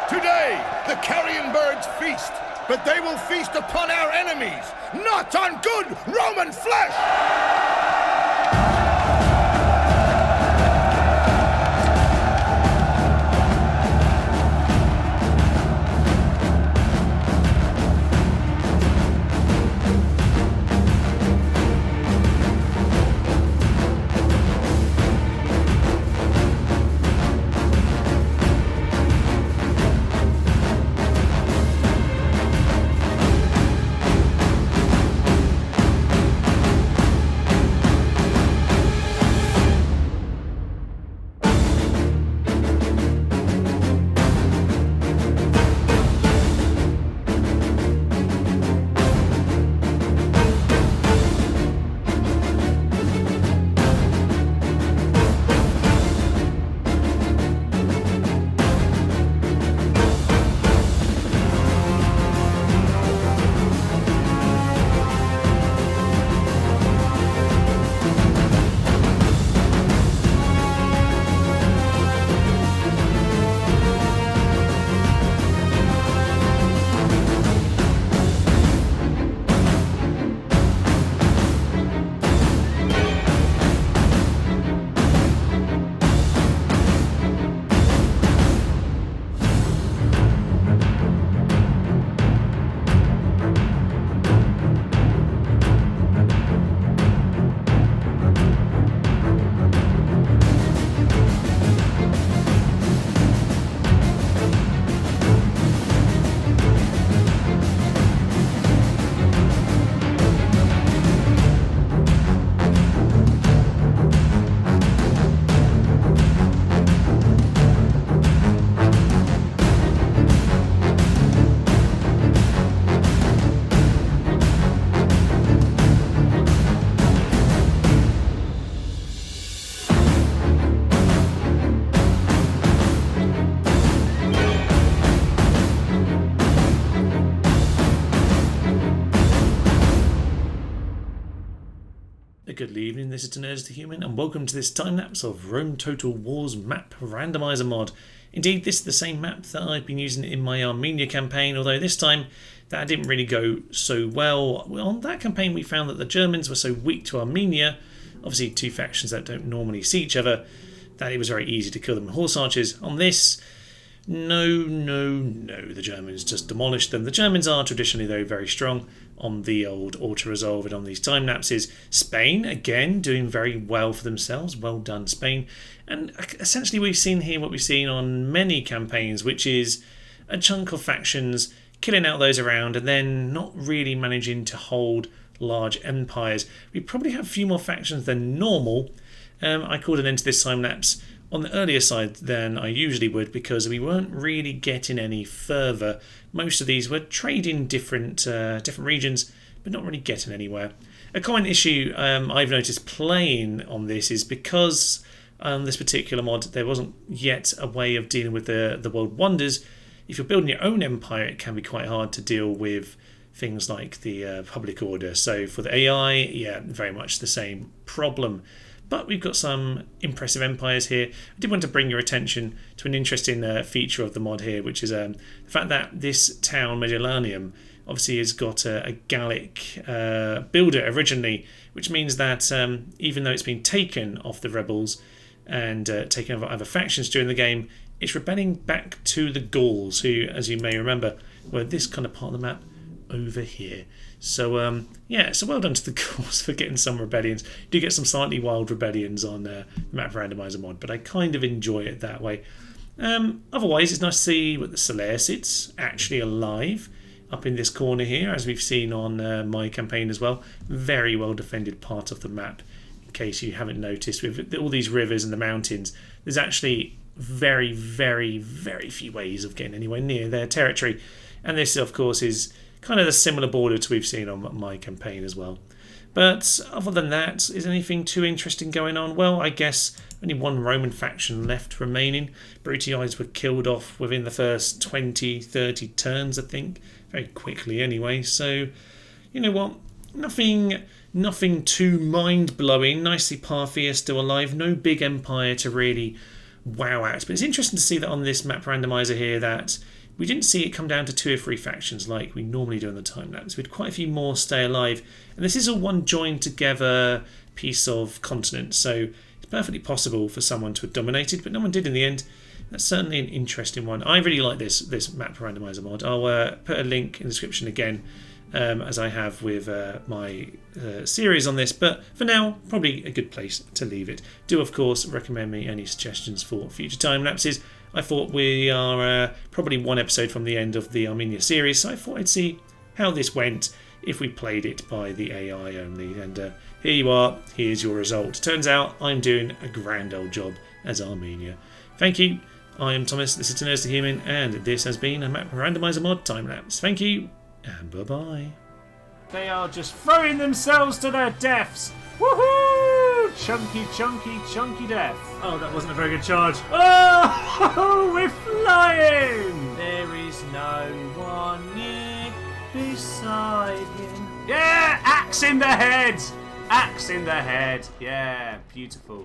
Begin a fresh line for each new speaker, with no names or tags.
Today, the carrion birds feast, but they will feast upon our enemies, not on good Roman flesh!
Good evening, this is Timurid the Human, and welcome to this time-lapse of Rome Total War's map randomizer mod. Indeed, this is the same map that I've been using in my Armenia campaign, although this time that didn't really go so well. On that campaign we found that the Germans were so weak to Armenia, obviously two factions that don't normally see each other, that it was very easy to kill them with horse archers. On this, no, the Germans just demolished them. The Germans are traditionally, though, very strong on the old auto-resolve and on these time-lapses. Spain, again, doing very well for themselves. Well done, Spain. And essentially we've seen here what we've seen on many campaigns, which is a chunk of factions killing out those around and then not really managing to hold large empires. We probably have a few more factions than normal. I called an end to this time-lapse on the earlier side than I usually would because we weren't really getting any further. Most of these were trading different regions but not really getting anywhere. A common issue I've noticed playing on this is because this particular mod there wasn't yet a way of dealing with the world wonders. If you're building your own empire, it can be quite hard to deal with things like the public order. So for the AI, yeah, very much the same problem. But we've got some impressive empires here. I did want to bring your attention to an interesting feature of the mod here, which is the fact that this town, Mediolanum, obviously has got a Gallic builder originally, which means that even though it's been taken off the rebels and taken over other factions during the game, it's rebelling back to the Gauls, who, as you may remember, were this kind of part of the map over here. So yeah, so well done to the Gauls for getting some rebellions. You do get some slightly wild rebellions on the map randomizer mod, but I kind of enjoy it that way. Otherwise, it's nice to see what the Seleucids actually alive up in this corner here, as we've seen on my campaign as well. Very well defended part of the map. In case you haven't noticed, with all these rivers and the mountains, there's actually very few ways of getting anywhere near their territory. And this, of course, is kind of the similar border to we've seen on my campaign as well. But other than that, is anything too interesting going on? Well, I guess only one Roman faction left remaining. Brutioids were killed off within the first 20-30 turns, I think. Very quickly anyway. So, you know what? Nothing too mind-blowing. Nicely Parthia still alive. No big empire to really wow at. But it's interesting to see that on this map randomizer here that we didn't see it come down to 2 or 3 factions like we normally do in the time-lapse. We had quite a few more stay alive. And this is a one joined together piece of continent, so it's perfectly possible for someone to have dominated, but no one did in the end. That's certainly an interesting one. I really like this map randomizer mod. I'll put a link in the description again, as I have with my series on this, but for now, probably a good place to leave it. Do, of course, recommend me any suggestions for future time lapses. I thought we are probably 1 episode from the end of the Armenia series, so I thought I'd see how this went if we played it by the AI only. And here you are, here's your result. Turns out I'm doing a grand old job as Armenia. Thank you. I am Thomas, this is Nerds to Human, and this has been a Map Randomizer mod time-lapse. Thank you, and bye-bye.
They are just throwing themselves to their deaths. Woohoo! Chunky, chunky, chunky death. Oh, that wasn't a very good charge. Oh, we're flying! There is no one near beside him. Yeah, axe in the head! Axe in the head. Yeah, beautiful.